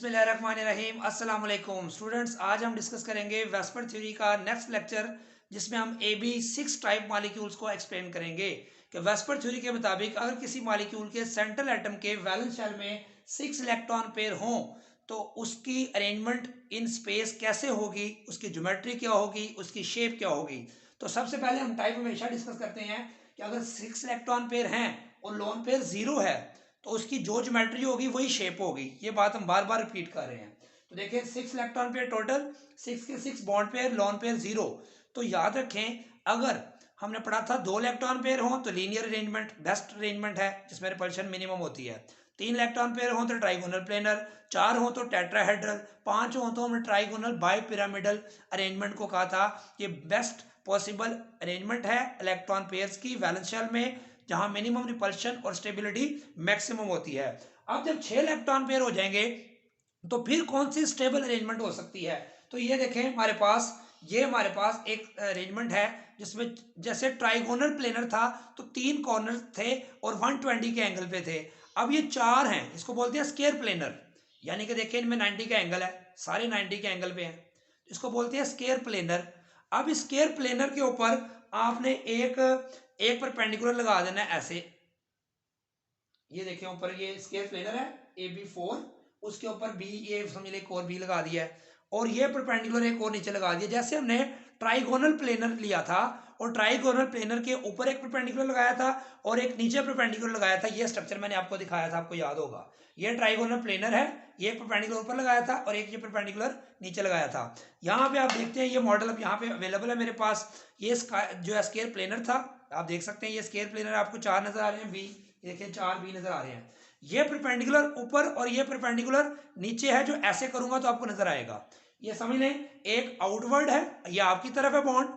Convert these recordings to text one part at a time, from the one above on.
बिस्मिल्लाहिर्रहमानिर्रहीम अस्सलाम वालेकुम स्टूडेंट्स। आज हम डिस्कस करेंगे वेस्पर थ्योरी का नेक्स्ट लेक्चर, जिसमें हम AB6 टाइप मॉलिक्यूल्स को एक्सप्लेन करेंगे कि वेस्पर थ्योरी के मुताबिक अगर किसी मॉलिक्यूल के सेंट्रल एटम के वैलेंस शेल में 6 इलेक्ट्रॉन पेयर हों तो उसकी अरेंजमेंट इन स्पेस कैसे होगी, उसकी ज्योमेट्री क्या होगी, उसकी शेप क्या होगी। तो सबसे पहले हम टाइप हमेशा डिस्कस करते हैं कि अगर 6 इलेक्ट्रॉन पेयर हैं और लोन पेयर 0 है तो उसकी जो ज्योमेट्री होगी वही शेप होगी। ये बात हम बार बार रिपीट कर रहे हैं। तो देखिए 6 इलेक्ट्रॉन पेयर टोटल, 6 के 6 बॉन्ड पेयर, लोन पेयर 0। तो याद रखें, अगर हमने पढ़ा था 2 इलेक्ट्रॉन पेयर हो तो लीनियर अरेंजमेंट बेस्ट अरेंजमेंट है जिसमें रिपल्शन मिनिमम होती है। 3 इलेक्ट्रॉन पेयर हो तो ट्राइगोनल प्लेनर, 4 हो तो टेट्राहेड्रल, 5 हो तो हमने ट्राइगोनल बाई पिरामिडल अरेंजमेंट को कहा था। ये बेस्ट पॉसिबल अरेंजमेंट है इलेक्ट्रॉन पेयर्स की वैलेंस शेल में, जहां मिनिमम रिपल्शन और स्टेबिलिटी मैक्सिमम होती है। अब जब 6 इलेक्ट्रॉन पेयर हो जाएंगे तो फिर कौन सी स्टेबल अरेंजमेंट हो सकती है। तो ये देखें हमारे पास एक अरेंजमेंट है जिसमें जैसे ट्राइगोनल प्लेनर था तो 3 कॉर्नर थे और 120 के एंगल पे थे। अब ये 4 हैं, इसको बोलते हैं स्क्वायर प्लेनर, यानी कि देखिए इनमें 90 का एंगल है, सारे 90 के एंगल पे हैं, इसको बोलते हैं स्क्वायर प्लेनर। अब स्क्वायर प्लेनर के ऊपर आपने एक परपेंडिकुलर लगा देना है ऐसे। ये देखिए ऊपर ये स्क्वायर प्लेनर है AB4, उसके ऊपर बी, ये समझ ले एक और बी लगा दिया है और ये परपेंडिकुलर एक और नीचे लगा दिया। जैसे हमने ट्राइगोनल प्लेनर लिया था और ट्राइगोनल प्लेनर के ऊपर एक परपेंडिकुलर लगाया था और एक नीचे परपेंडिकुलर लगाया था। ये स्ट्रक्चर मैंने आपको दिखाया था, आपको याद होगा। ये ट्राइगोनल प्लेनर है, ये एक परपेंडिकुलर ऊपर लगाया था और एक ये परपेंडिकुलर नीचे लगाया था। यहाँ पे आप देखते हैं ये मॉडल अब यहाँ पे अवेलेबल है मेरे पास। ये जो है स्क्वायर प्लेनर था, आप देख सकते हैं ये स्क्वायर प्लेनर आपको 4 नजर आ रहे हैं, बी देखिए 4 बी नजर आ रहे हैं। ये परपेंडिकुलर ऊपर और ये परपेंडिकुलर नीचे है, जो ऐसे करूंगा तो आपको नजर आएगा। ये समझ लें एक आउटवर्ड है, ये आपकी तरफ है बॉन्ड,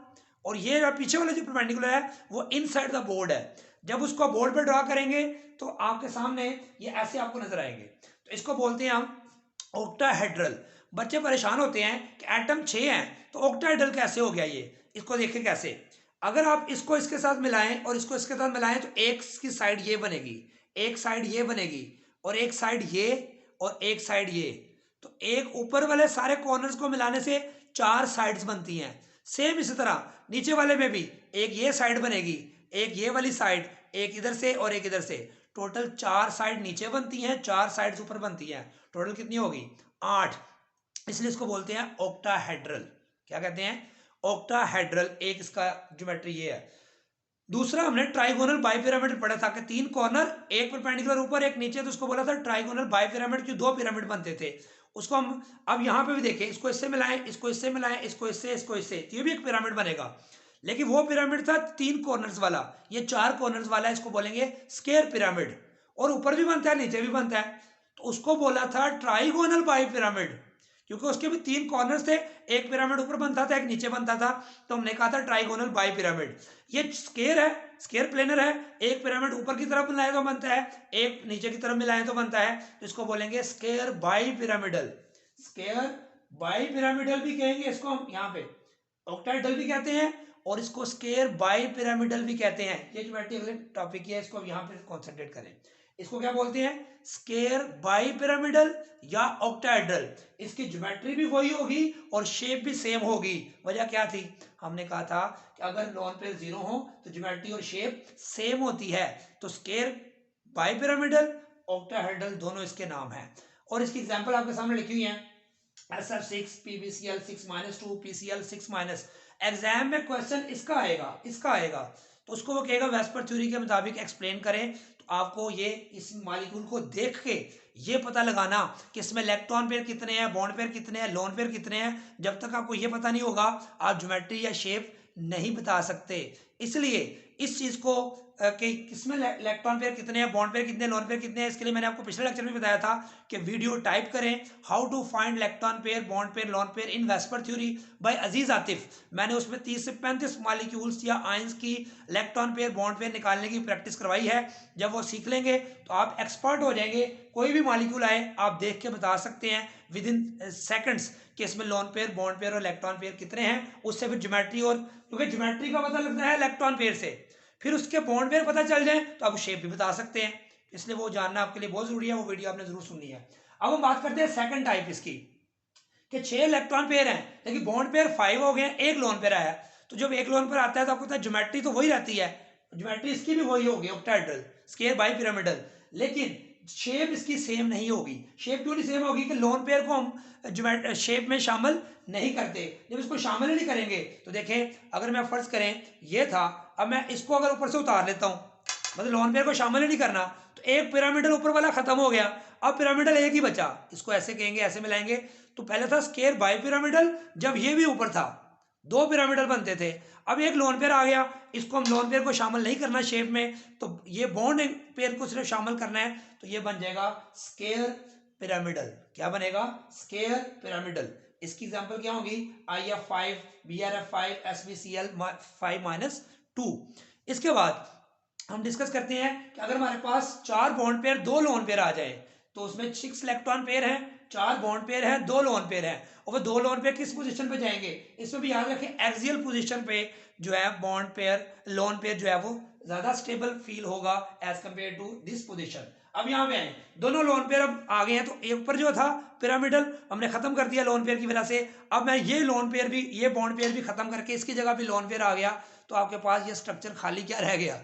और ये पीछे वाला जो परपेंडिकुलर है वो इनसाइड द बोर्ड है। जब उसको बोर्ड पे ड्रॉ करेंगे तो आपके सामने ये ऐसे आपको नजर आएंगे। तो इसको बोलते हैं हम ऑक्टाहेड्रल। बच्चे परेशान होते हैं कि एटम 6 हैं तो ऑक्टाहेड्रल कैसे हो गया ये। इसको देखें कैसे, अगर आप इसको इसके साथ मिलाएं और इसको इसके साथ मिलाएं तो एक की साइड ये बनेगी, एक साइड ये बनेगी और एक साइड ये और एक साइड ये। तो एक ऊपर वाले सारे कॉर्नर्स को मिलाने से 4 साइड्स बनती हैं। सेम इसी तरह नीचे वाले में भी एक ये साइड बनेगी, एक ये वाली साइड, एक इधर से और एक इधर से। टोटल 4 साइड नीचे बनती हैं, 4 साइड्स ऊपर बनती हैं। टोटल कितनी होगी? 8। इसलिए इसको बोलते हैं ऑक्टाहेड्रल। क्या कहते हैं? ऑक्टाहेड्रल। एक इसका ज्योमेट्री ये है। दूसरा हमने ट्राइगोनल बाइपिरामिड पढ़ा था कि 3 कॉर्नर, एक परपेंडिकुलर ऊपर एक नीचे, तो उसको बोला था ट्राइगोनल बाइपिरामिड की 2 पिरामिड बनते थे। उसको हम अब यहाँ पे भी देखें, इसको इससे मिलाएं, इसको इससे मिलाएं, इसको इससे, तो ये भी एक पिरामिड बनेगा। लेकिन वो पिरामिड था 3 कॉर्नर्स वाला, ये 4 कॉर्नर्स वाला है, इसको बोलेंगे स्क्वायर पिरामिड। और ऊपर भी बनता है नीचे भी बनता है, तो उसको बोला था ट्राइगोनल बाइपिरामिड, क्योंकि उसके भी 3 कॉर्नर्स थे, एक पिरामिड ऊपर बनता था एक नीचे बनता था, तो हमने कहा था ट्राइगोनल बाई पिरामिड। ये स्क्वायर है, स्क्वायर प्लेनर है, एक पिरामिड ऊपर की तरफ मिलाए तो बनता है, एक नीचे की तरफ मिलाए तो बनता है, तो इसको बोलेंगे square bi pyramidal. Square bi pyramidal भी कहेंगे इसको हम, यहाँ पे ऑक्टाहेड्रल भी कहते हैं और इसको स्क्वायर बाई पिरामिडल भी कहते हैं। ये ज्योमेट्री अगले टॉपिक है, इसको यहाँ पे कॉन्सेंट्रेट करें। इसको क्या बोलते हैं? स्क्वायर बाई पिरामिडल या ऑक्टाहेड्रल। इसकी ज्योमेट्री भी वही होगी और शेप भी सेम होगी। वजह क्या थी? हमने कहा था कि अगर लोन पेयर 0 हो तो ज्योमेट्री और शेप सेम होती है। तो स्क्वायर बाई पिरामिडल, ऑक्टाहेड्रल दोनों इसके नाम हैं। और इसकी एग्जांपल आपके सामने लिखी हुई है, SF6, PbCl 6-2, PCl 6-। एग्जाम में क्वेश्चन इसका आएगा, तो उसको वो कहेगा वेस्पर थ्योरी के मुताबिक एक्सप्लेन करें। तो आपको ये इस मॉलिक्यूल को देख के ये पता लगाना कि इसमें इलेक्ट्रॉन पेयर कितने हैं, बॉन्ड पेयर कितने हैं, लोन पेयर कितने हैं। जब तक आपको ये पता नहीं होगा आप ज्योमेट्री या शेप नहीं बता सकते। इसलिए इस चीज को कि किसमें इलेक्ट्रॉन पेयर कितने हैं, बॉन्ड पेयर कितने हैं, लोन पेयर कितने हैं, इसके लिए मैंने आपको पिछले लेक्चर में बताया था कि वीडियो टाइप करें how to find electron pair, bond pair, lone pair in VSEPR theory by Aziz Atif. मैंने उसमें 30 से 35 मॉलिक्यूल्स या आयंस की इलेक्ट्रॉन पेयर, बॉन्ड पेयर निकालने की प्रैक्टिस करवाई है। जब वो सीख लेंगे तो आप एक्सपर्ट हो जाएंगे। कोई भी मॉलिक्यूल आए आप देख के बता सकते हैं विद इन सेकंड्स कि इसमें लोन पेयर, बॉन्ड पेयर और इलेक्ट्रॉन पेयर कितने हैं। उससे फिर ज्योमेट्री, और क्योंकि ज्योमेट्री का पता लगता है इलेक्ट्रॉन पेयर से, फिर उसके बॉन्ड पेयर पता चल जाए तो आप शेप भी बता सकते हैं। इसलिए वो जानना आपके लिए बहुत जरूरी है, वो वीडियो आपने जरूर सुननी है। अब हम बात करते हैं सेकंड टाइप इसकी, कि 6 इलेक्ट्रॉन पेयर हैं लेकिन बॉन्ड पेयर 5 हो गए हैं, एक लोन पेयर आया। तो जब एक लोन पेयर आता है तो आपको पता है ज्योमेट्री तो वही रहती है, ज्योमेट्री इसकी भी वही होगी, ऑक्टाहेड्रल स्क्वायर बाई पिरामिडल, लेकिन शेप इसकी सेम नहीं होगी। शेप क्यों नहीं सेम होगी? कि लोन पेयर को हम शेप में शामिल नहीं करते। जब इसको शामिल नहीं करेंगे तो देखें, अगर मैं फर्ज करें ये था, अब मैं इसको अगर ऊपर से उतार लेता हूं, मतलब लोन पेयर को शामिल ही नहीं करना, तो एक पिरामिडल ऊपर वाला खत्म हो गया, अब पिरामिडल एक ही बचा। इसको ऐसे कहेंगे, ऐसे मिलाएंगे। तो पहले था स्क्वायर बाई पिरामिडल, जब ये भी ऊपर था, 2 पिरामिडल बनते थे। अब एक लोन पेयर आ गया, इसको हम लोन पेयर को शामिल नहीं करना शेप में, तो ये बॉन्ड पेयर को सिर्फ शामिल करना है, तो ये बन जाएगा स्क्वायर पिरामिडल। क्या बनेगा? Square pyramidal. इसकी एग्जांपल क्या होगी? IF5, BRF5, SbCl 5-2। इसके बाद हम डिस्कस करते हैं कि अगर हमारे पास 4 बॉन्ड पेयर 2 लोन पेयर आ जाए, तो उसमें 6 इलेक्ट्रॉन पेयर है, 4 बॉन्ड पेयर है, 2 लोन पेयर है, और वो 2 लोन पेयर किस पोजीशन पे जाएंगे? इसमें भी याद रखें, एक्सियल पोजीशन पे जो है बॉन्ड पेयर लोन पेयर जो है वो ज्यादा स्टेबल फील होगा as compare to this position. अब यहाँ पे आए, दोनों लोन पेयर अब आ गए हैं, तो एक ऊपर जो था पिरामिडल हमने खत्म कर दिया लोन पेयर की वजह से। अब मैं ये लोन पेयर भी, ये बॉन्ड पेयर भी खत्म करके इसकी जगह भी लोन पेयर आ गया, तो आपके पास ये स्ट्रक्चर खाली क्या रह गया?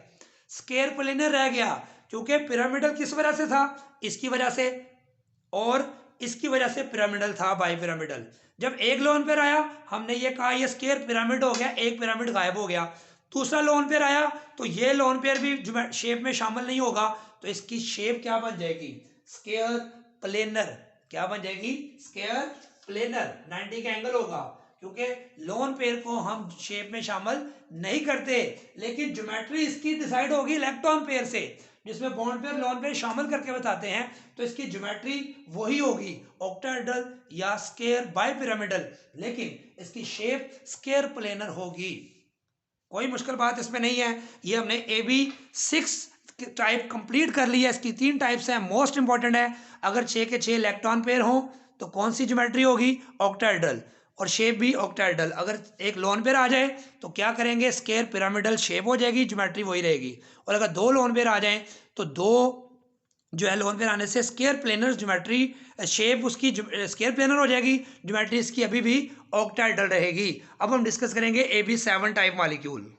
स्क्वायर प्लेनर रह गया। क्योंकि पिरामिडल किस वजह से था? इसकी वजह से, और इसकी वजह से पिरामिडल था बाई पिरामिडल। जब एक लोन पेयर आया, हमने ये कहा ये स्क्वायर पिरामिड हो गया, एक पिरामिड गायब हो गया। दूसरा लोन पेयर आया, तो ये लोन पेयर भी शेप में शामिल नहीं होगा, तो इसकी शेप क्या बन जाएगी? Square planar. क्या बन जाएगी? Square planar. 90 का एंगल होगा, क्योंकि लोन पेयर को हम शेप में शामिल नहीं करते, लेकिन ज्योमेट्री इसकी डिसाइड होगी इलेक्ट्रॉन पेयर से, जिसमें बॉन्ड पेयर लोन पेयर शामिल करके बताते हैं, तो इसकी ज्योमेट्री वही होगी, ऑक्टाहेड्रल या स्क्वायर बाई पिरामिडल, लेकिन इसकी शेप स्क्वायर प्लेनर होगी। कोई मुश्किल बात इसमें नहीं है। ये हमने AB6 टाइप कंप्लीट कर लिया। इसकी 3 टाइप्स हैं, मोस्ट इंपॉर्टेंट है, अगर 6 के 6 इलेक्ट्रॉन पेयर हो तो कौन सी ज्योमेट्री होगी? ऑक्टाहेड्रल, और शेप भी ऑक्टाहेड्रल। अगर एक लोन पेयर आ जाए तो क्या करेंगे? स्क्वायर पिरामिडल शेप हो जाएगी, ज्योमेट्री वही रहेगी। और अगर 2 लोन पेयर आ जाए तो 2 जो है लोन पेयर आने से स्क्वायर प्लेनर ज्योमेट्री, शेप उसकी स्क्वायर प्लेनर हो जाएगी, ज्योमेट्री इसकी अभी भी ऑक्टाहेड्रल रहेगी। अब हम डिस्कस करेंगे AB7 टाइप मॉलिक्यूल।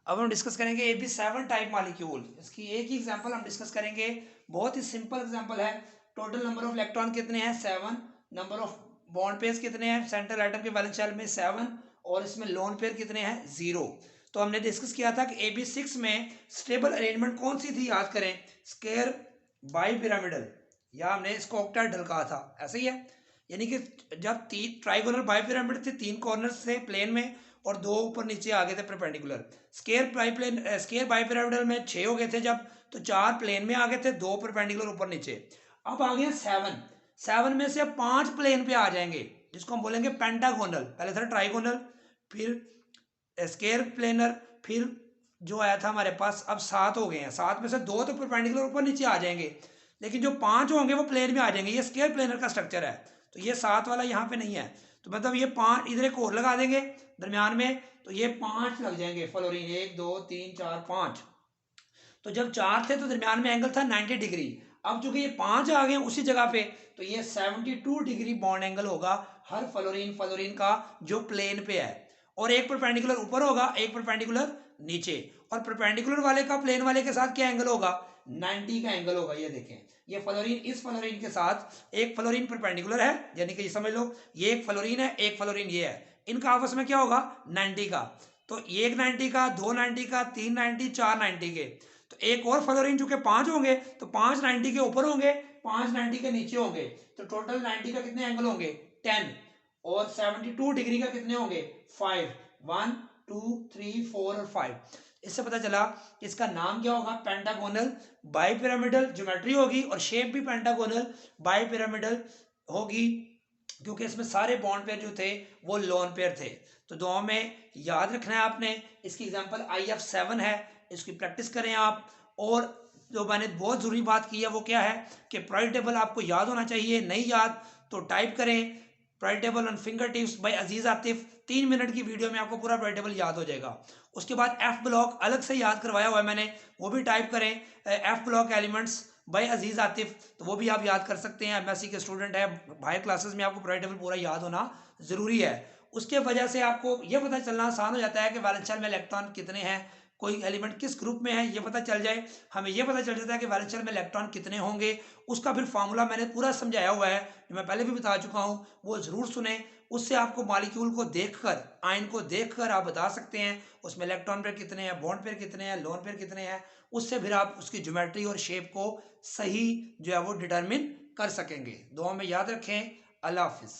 अब हम डिस्कस करेंगे AB7 टाइप मॉलिक्यूल। इसकी एक ही एग्जांपल हम डिस्कस करेंगे, बहुत ही सिंपल एग्जांपल है। टोटल नंबर ऑफ इलेक्ट्रॉन कितने हैं? 7। नंबर ऑफ बॉन्ड पेयर्स कितने हैं? सेंट्रल एटम के वैलेंस शेल में 7, और इसमें लोन पेयर कितने हैं? 0। तो हमने डिस्कस किया था कि AB6 में स्टेबल अरेंजमेंट कौन सी थी? याद करें, स्क्वायर बाई पिरामिडल, या हमने इसको ऑक्टाहेड्रल कहा था, ऐसे ही है। यानी कि जब 3 ट्राइगोनल बाई पिरामिड थे, 3 कॉर्नर्स थे प्लेन में, और 2 ऊपर नीचे आ गए थे परपेंडिकुलर। स्क्वायर बाई पिरामिडल में 6 हो गए थे जब, तो 4 प्लेन में आ गए थे, 2 परपेंडिकुलर ऊपर नीचे। अब आ गए 7 में से 5 प्लेन पे आ जाएंगे, जिसको हम बोलेंगे पेंटागोनल। पहले था ट्राइगोनल, फिर स्क्वायर प्लेनर, फिर जो आया था हमारे पास, अब 7 हो गए हैं। 7 में से 2 तो परपेंडिकुलर ऊपर नीचे आ जाएंगे, लेकिन जो 5 होंगे वो प्लेन में आ जाएंगे। ये स्क्वायर प्लेनर का स्ट्रक्चर है, तो ये 7 वाला यहाँ पे नहीं है, तो मतलब ये 5 इधर एक और लगा देंगे दरमियान में, तो ये 5 लग जाएंगे फ्लोरीन। 1 2 3 4 5। तो जब 4 थे तो दरमियान में एंगल था 90 डिग्री। अब चूंकि ये 5 आ गए उसी जगह पे, तो ये 72 डिग्री बॉन्ड एंगल होगा हर फ्लोरीन का जो प्लेन पे है, और एक परपेंडिकुलर ऊपर होगा, एक परपेंडिकुलर नीचे। और परपेंडिकुलर वाले का प्लेन वाले के साथ क्या एंगल होगा? 90 का एंगल होगा। ये देखें, ये फ्लोरीन इस फ्लोरीन के साथ, एक फ्लोरीन परपेंडिकुलर है, यानी कि ये समझ लो ये एक फ्लोरीन है, एक फ्लोरीन ये है, इनका आपस में क्या होगा? 90 का। तो एक 90 का, 2 90 का, 3 90, 4 90 के। तो एक और फ्लोरीन चूंकि 5 होंगे, तो 5 90 के ऊपर होंगे, 5 90 के नीचे होंगे, तो टोटल 90 का कितने एंगल होंगे? 10। और 72 डिग्री का कितने होंगे? 5। 1 2 3 4 और 5। इससे पता चला कि इसका नाम क्या होगा? पेंटागोनल बाई पिरामिडल ज्योमेट्री होगी, और शेप भी पेंटागोनल बाई पिरामिडल होगी, क्योंकि इसमें सारे बॉन्ड पेयर जो थे वो लोन पेयर थे। तो दो में याद रखना है आपने। इसकी एग्जांपल IF7 है, इसकी प्रैक्टिस करें आप। और जो मैंने बहुत ज़रूरी बात की है वो क्या है कि प्रायोरिटी टेबल आपको याद होना चाहिए। नहीं याद तो टाइप करें priority table on finger tips by Aziz Atif. 3 minute की वीडियो में आपको पूरा प्रायोरिटी टेबल याद हो जाएगा। उसके बाद F ब्लॉक अलग से याद करवाया हुआ है मैंने, वो भी टाइप करें। F ब्लॉक एलिमेंट्स भाई अजीज़ आतिफ, तो वो भी आप याद कर सकते हैं, एमएससी के स्टूडेंट है, हायर क्लासेस में आपको पीरियोडिक टेबल पूरा याद होना ज़रूरी है। उसके वजह से आपको ये पता चलना आसान हो जाता है कि वैलेंस शेल में इलेक्ट्रॉन कितने हैं, कोई एलिमेंट किस ग्रुप में है ये पता चल जाए, हमें ये पता चल जाता है कि वैलेंस शेल में इलेक्ट्रॉन कितने होंगे। उसका फिर फार्मूला मैंने पूरा समझाया हुआ है, जो मैं पहले भी बता चुका हूँ, वो ज़रूर सुने। उससे आपको मॉलिक्यूल को देखकर, आयन को देखकर आप बता सकते हैं उसमें इलेक्ट्रॉन पेयर कितने हैं, बॉन्ड पेयर कितने हैं, लोन पेयर कितने हैं। उससे फिर आप उसकी ज्योमेट्री और शेप को सही जो है वो डिटरमिन कर सकेंगे। दुआ में याद रखें। अल्लाह हाफिज़।